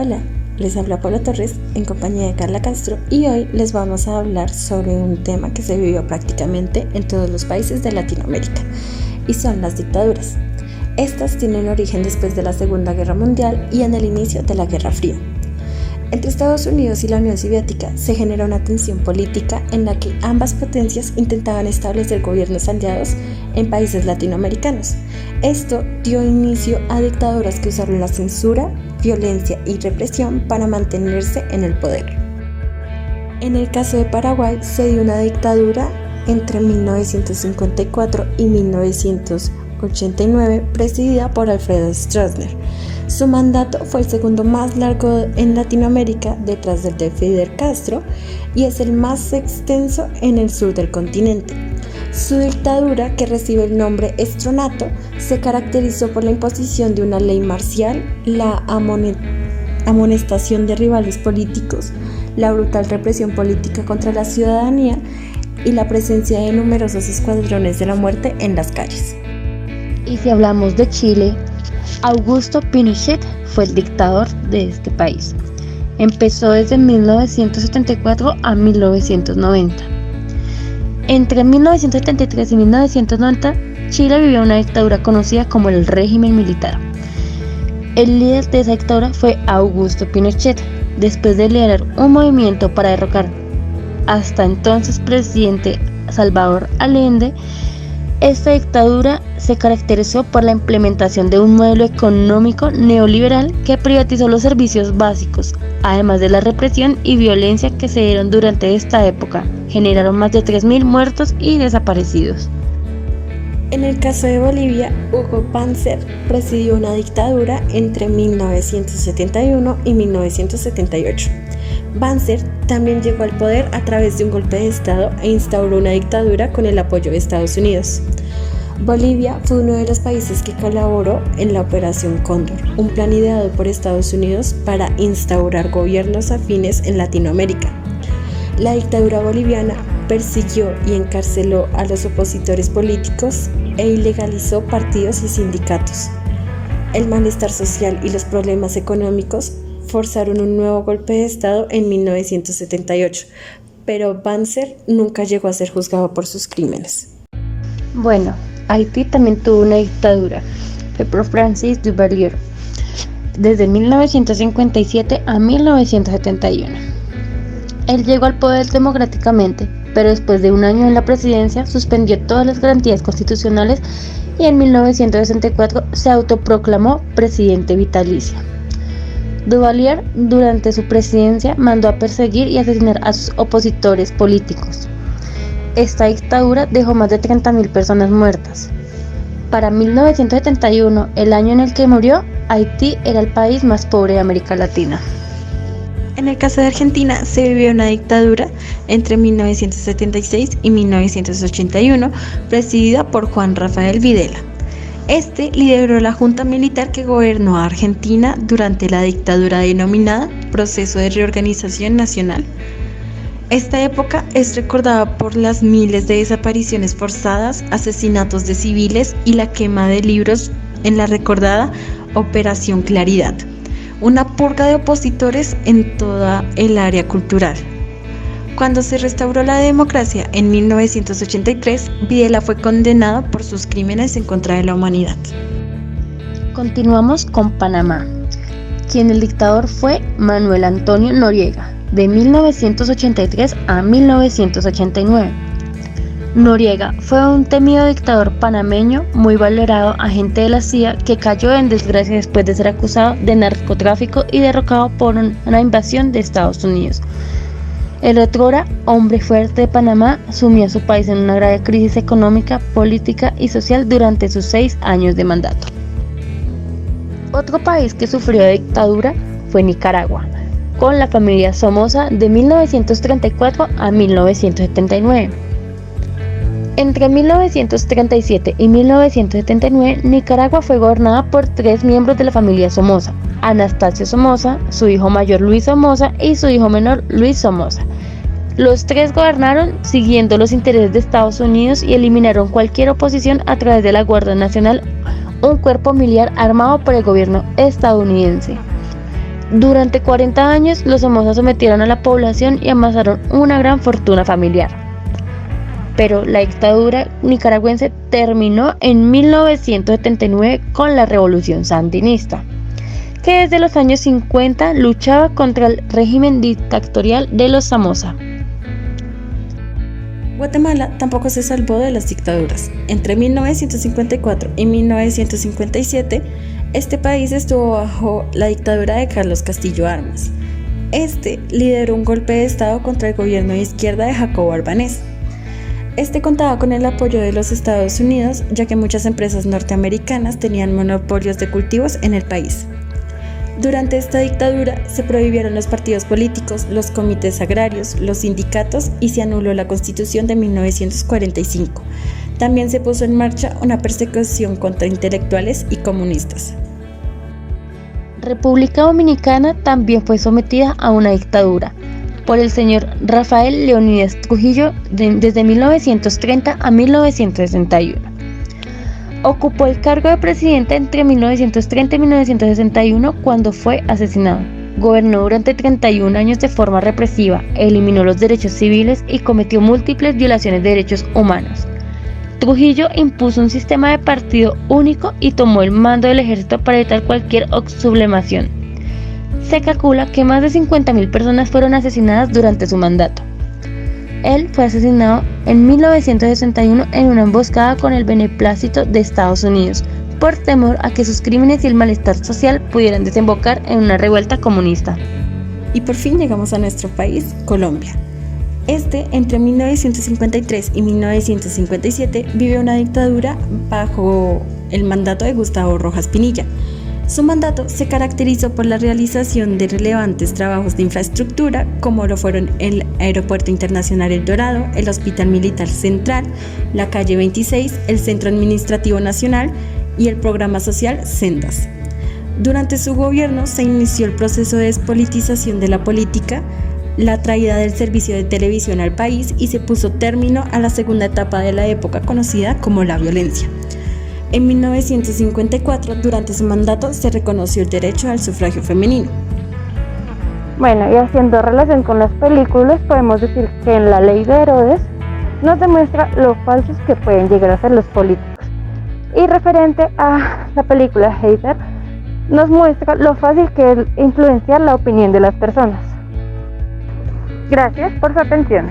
Hola, les habla Paula Torres en compañía de Carla Castro y hoy les vamos a hablar sobre un tema que se vivió prácticamente en todos los países de Latinoamérica y son las dictaduras. Estas tienen origen después de la Segunda Guerra Mundial y en el inicio de la Guerra Fría. Entre Estados Unidos y la Unión Soviética se generó una tensión política en la que ambas potencias intentaban establecer gobiernos aliados en países latinoamericanos. Esto dio inicio a dictaduras que usaron la censura, violencia y represión para mantenerse en el poder. En el caso de Paraguay se dio una dictadura entre 1954 y 1989 presidida por Alfredo Stroessner. Su mandato fue el segundo más largo en Latinoamérica detrás del de Fidel Castro y es el más extenso en el sur del continente. Su dictadura, que recibe el nombre Estronato, se caracterizó por la imposición de una ley marcial, la amonestación de rivales políticos, la brutal represión política contra la ciudadanía y la presencia de numerosos escuadrones de la muerte en las calles. Y si hablamos de Chile, Augusto Pinochet fue el dictador de este país. Empezó desde 1974 a 1990. Entre 1973 y 1990, Chile vivió una dictadura conocida como el régimen militar. El líder de esa dictadura fue Augusto Pinochet, después de liderar un movimiento para derrocar hasta entonces presidente Salvador Allende. Esta dictadura se caracterizó por la implementación de un modelo económico neoliberal que privatizó los servicios básicos, además de la represión y violencia que se dieron durante esta época. Generaron más de 3.000 muertos y desaparecidos. En el caso de Bolivia, Hugo Banzer presidió una dictadura entre 1971 y 1978. Banzer también llegó al poder a través de un golpe de Estado e instauró una dictadura con el apoyo de Estados Unidos. Bolivia fue uno de los países que colaboró en la Operación Cóndor, un plan ideado por Estados Unidos para instaurar gobiernos afines en Latinoamérica. La dictadura boliviana persiguió y encarceló a los opositores políticos e ilegalizó partidos y sindicatos. El malestar social y los problemas económicos forzaron un nuevo golpe de Estado en 1978, pero Banzer nunca llegó a ser juzgado por sus crímenes. Bueno, Haití también tuvo una dictadura, fue por Francis Duvalier, desde 1957 a 1971. Él llegó al poder democráticamente, pero después de un año en la presidencia suspendió todas las garantías constitucionales y en 1964 se autoproclamó presidente vitalicio. Duvalier, durante su presidencia, mandó a perseguir y asesinar a sus opositores políticos. Esta dictadura dejó más de 30.000 personas muertas. Para 1971, el año en el que murió, Haití era el país más pobre de América Latina. En el caso de Argentina, se vivió una dictadura entre 1976 y 1981, presidida por Juan Rafael Videla. Este lideró la junta militar que gobernó a Argentina durante la dictadura denominada Proceso de Reorganización Nacional. Esta época es recordada por las miles de desapariciones forzadas, asesinatos de civiles y la quema de libros en la recordada Operación Claridad, una purga de opositores en toda el área cultural. Cuando se restauró la democracia en 1983, Videla fue condenado por sus crímenes en contra de la humanidad. Continuamos con Panamá, quien el dictador fue Manuel Antonio Noriega, de 1983 a 1989. Noriega fue un temido dictador panameño, muy valorado agente de la CIA que cayó en desgracia después de ser acusado de narcotráfico y derrocado por una invasión de Estados Unidos. El otrora hombre fuerte de Panamá sumió a su país en una grave crisis económica, política y social durante sus 6 años de mandato. Otro país que sufrió de dictadura fue Nicaragua, con la familia Somoza de 1934 a 1979. Entre 1937 y 1979, Nicaragua fue gobernada por 3 miembros de la familia Somoza: Anastasio Somoza, su hijo mayor Luis Somoza y su hijo menor Luis Somoza. Los 3 gobernaron siguiendo los intereses de Estados Unidos y eliminaron cualquier oposición a través de la Guardia Nacional, un cuerpo militar armado por el gobierno estadounidense. Durante 40 años, los Somoza sometieron a la población y amasaron una gran fortuna familiar. Pero la dictadura nicaragüense terminó en 1979 con la Revolución Sandinista, que desde los años 50 luchaba contra el régimen dictatorial de los Somoza. Guatemala tampoco se salvó de las dictaduras. Entre 1954 y 1957, este país estuvo bajo la dictadura de Carlos Castillo Armas. Este lideró un golpe de estado contra el gobierno de izquierda de Jacobo Arbenz. Este contaba con el apoyo de los Estados Unidos, ya que muchas empresas norteamericanas tenían monopolios de cultivos en el país. Durante esta dictadura se prohibieron los partidos políticos, los comités agrarios, los sindicatos y se anuló la Constitución de 1945. También se puso en marcha una persecución contra intelectuales y comunistas. República Dominicana también fue sometida a una dictadura por el señor Rafael Leónidas Trujillo desde 1930 a 1961. Ocupó el cargo de presidente entre 1930 y 1961 cuando fue asesinado. Gobernó durante 31 años de forma represiva, eliminó los derechos civiles y cometió múltiples violaciones de derechos humanos. Trujillo impuso un sistema de partido único y tomó el mando del ejército para evitar cualquier sublevación. Se calcula que más de 50.000 personas fueron asesinadas durante su mandato. Él fue asesinado en 1961 en una emboscada con el beneplácito de Estados Unidos, por temor a que sus crímenes y el malestar social pudieran desembocar en una revuelta comunista. Y por fin llegamos a nuestro país, Colombia. Entre 1953 y 1957, vivió una dictadura bajo el mandato de Gustavo Rojas Pinilla. Su mandato se caracterizó por la realización de relevantes trabajos de infraestructura, como lo fueron el Aeropuerto Internacional El Dorado, el Hospital Militar Central, la Calle 26, el Centro Administrativo Nacional y el programa social Sendas. Durante su gobierno se inició el proceso de despolitización de la política, la traída del servicio de televisión al país y se puso término a la segunda etapa de la época conocida como la violencia. En 1954, durante su mandato, se reconoció el derecho al sufragio femenino. Bueno, y haciendo relación con las películas, podemos decir que en La Ley de Herodes nos demuestra lo falsos que pueden llegar a ser los políticos. Y referente a la película Hater, nos muestra lo fácil que es influenciar la opinión de las personas. Gracias por su atención.